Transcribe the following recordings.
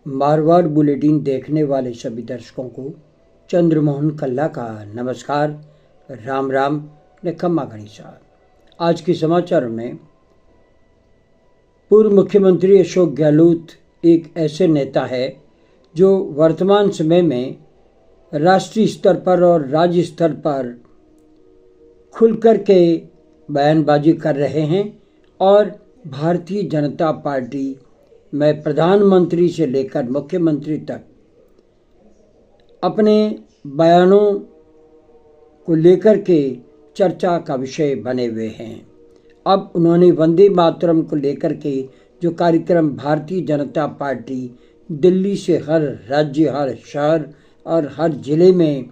Marwar bulletin देखने वाले सभी दर्शकों को चंद्रमोहन कल्ला का नमस्कार, राम राम ने खम्मा गणिसा। आज के समाचार में पूर्व मुख्यमंत्री अशोक गहलोत एक ऐसे नेता है जो वर्तमान समय में राष्ट्रीय स्तर पर और राज्य स्तर पर खुलकर के बयानबाजी कर रहे हैं और भारतीय जनता पार्टी में प्रधानमंत्री से लेकर मुख्यमंत्री तक अपने बयानों को लेकर के चर्चा का विषय बने हुए हैं। अब उन्होंने वंदे मातरम को लेकर के जो कार्यक्रम भारतीय जनता पार्टी दिल्ली से हर राज्य, हर शहर और हर जिले में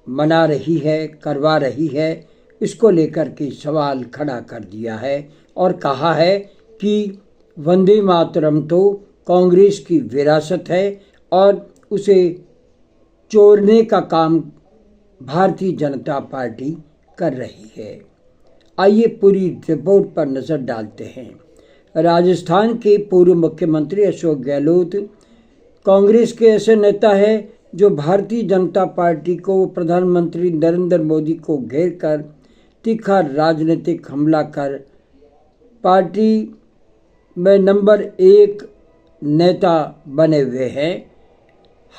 मना रही है, करवा रही है, इसको लेकर के सवाल खड़ा कर दिया है और कहा है कि वंदे मातरम तो कांग्रेस की विरासत है और उसे चोरने का काम भारतीय जनता पार्टी कर रही है। आइए पूरी रिपोर्ट पर नज़र डालते हैं। राजस्थान के पूर्व मुख्यमंत्री अशोक गहलोत कांग्रेस के ऐसे नेता है जो भारतीय जनता पार्टी को प्रधानमंत्री नरेंद्र मोदी को घेर कर तीखा राजनीतिक हमला कर पार्टी में नंबर 1 नेता बने हुए हैं।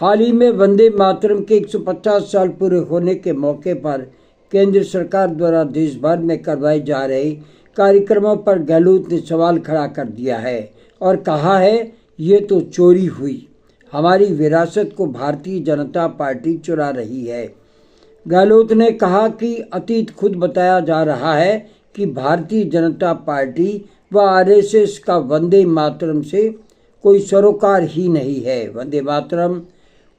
हाल ही में वंदे मातरम के 150 साल पूरे होने के मौके पर केंद्र सरकार द्वारा देश भर में करवाए जा रहे कार्यक्रमों पर गहलोत ने सवाल खड़ा कर दिया है और कहा है ये तो चोरी हुई, हमारी विरासत को भारतीय जनता पार्टी चुरा रही है। गहलोत ने कहा कि अतीत खुद बताया जा रहा है कि भारतीय जनता पार्टी व आरएसएस का वंदे मातरम से कोई सरोकार ही नहीं है। वंदे मातरम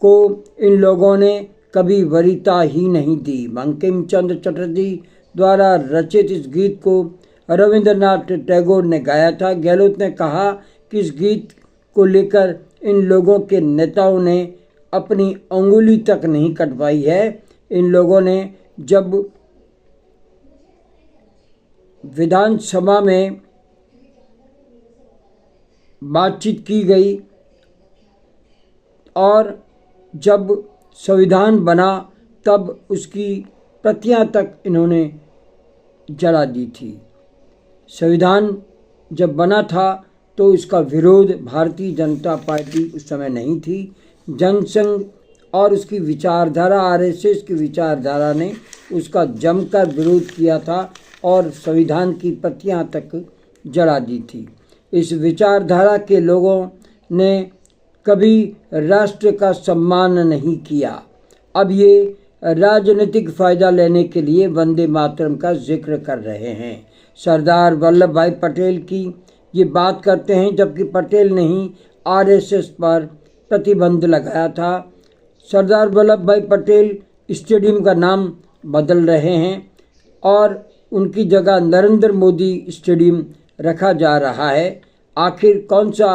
को इन लोगों ने कभी वरीयता ही नहीं दी। बंकिम चंद्र चटर्जी द्वारा रचित इस गीत को रविंद्रनाथ टैगोर ने गाया था। गहलोत ने कहा कि इस गीत को लेकर इन लोगों के नेताओं ने अपनी अंगुली तक नहीं कटवाई है। इन लोगों ने जब विधानसभा में बातचीत की गई और जब संविधान बना तब उसकी प्रतियां तक इन्होंने जला दी थी। संविधान जब बना था तो इसका विरोध भारतीय जनता पार्टी उस समय नहीं थी। जनसंघ और उसकी विचारधारा, आरएसएस की विचारधारा ने उसका जमकर विरोध किया था और संविधान की प्रतियां तक जला दी थी। इस विचारधारा के लोगों ने कभी राष्ट्र का सम्मान नहीं किया। अब ये राजनीतिक फ़ायदा लेने के लिए वंदे मातरम का जिक्र कर रहे हैं। सरदार वल्लभ भाई पटेल की ये बात करते हैं, जबकि पटेल ने ही आरएसएस पर प्रतिबंध लगाया था। सरदार वल्लभ भाई पटेल स्टेडियम का नाम बदल रहे हैं और उनकी जगह नरेंद्र मोदी स्टेडियम रखा जा रहा है। आखिर कौन सा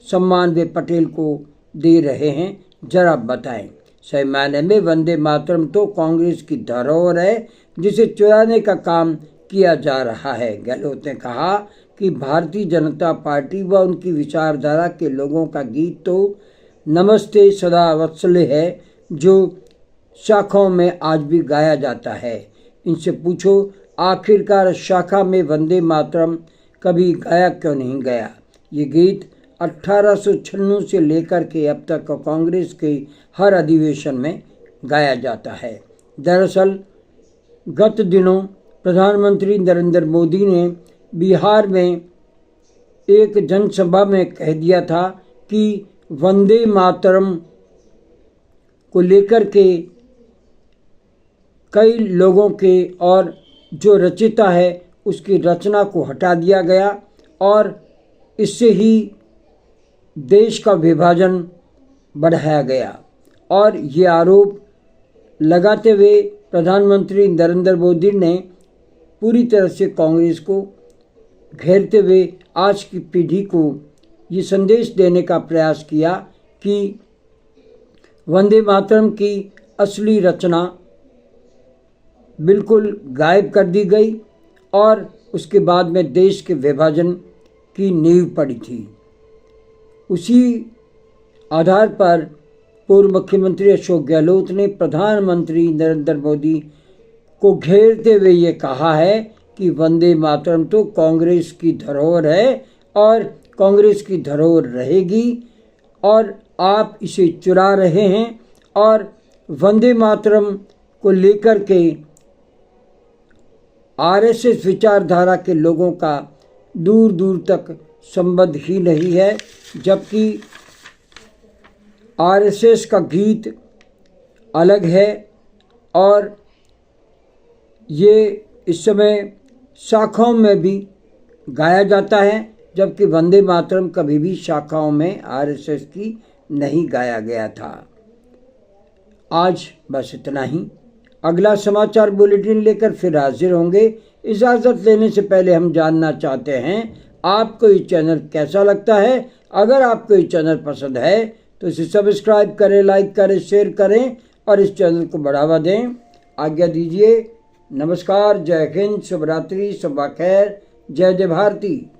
सम्मान वे पटेल को दे रहे हैं, जरा बताएं। सही मायने में वंदे मातरम तो कांग्रेस की धरोहर है जिसे चुराने का काम किया जा रहा है। गहलोत ने कहा कि भारतीय जनता पार्टी व उनकी विचारधारा के लोगों का गीत तो नमस्ते सदा वत्सल्य है जो शाखाओं में आज भी गाया जाता है। इनसे पूछो आखिरकार शाखा में वंदे मातरम कभी गाया क्यों नहीं गया। ये गीत 1896 से लेकर के अब तक कांग्रेस के हर अधिवेशन में गाया जाता है। दरअसल गत दिनों प्रधानमंत्री नरेंद्र मोदी ने बिहार में एक जनसभा में कह दिया था कि वंदे मातरम को लेकर के कई लोगों के और जो रचयिता है उसकी रचना को हटा दिया गया और इससे ही देश का विभाजन बढ़ाया गया। और ये आरोप लगाते हुए प्रधानमंत्री नरेंद्र मोदी ने पूरी तरह से कांग्रेस को घेरते हुए आज की पीढ़ी को ये संदेश देने का प्रयास किया कि वंदे मातरम की असली रचना बिल्कुल गायब कर दी गई और उसके बाद में देश के विभाजन की नींव पड़ी थी। उसी आधार पर पूर्व मुख्यमंत्री अशोक गहलोत ने प्रधानमंत्री नरेंद्र मोदी को घेरते हुए ये कहा है कि वंदे मातरम तो कांग्रेस की धरोहर है और कांग्रेस की धरोहर रहेगी और आप इसे चुरा रहे हैं। और वंदे मातरम को लेकर के आरएसएस विचारधारा के लोगों का दूर दूर तक संबंध ही नहीं है, जबकि आरएसएस का गीत अलग है और ये इस समय शाखाओं में भी गाया जाता है, जबकि वंदे मातरम कभी भी शाखाओं में आरएसएस की नहीं गाया गया था। आज बस इतना ही। अगला समाचार बुलेटिन लेकर फिर हाजिर होंगे। इजाज़त लेने से पहले हम जानना चाहते हैं आपको ये चैनल कैसा लगता है। अगर आपको ये चैनल पसंद है तो इसे सब्सक्राइब करें, लाइक करें, शेयर करें और इस चैनल को बढ़ावा दें। आज्ञा दीजिए। नमस्कार, जय हिंद, शुभ रात्रि, शब्बा खैर, जय जय भारती।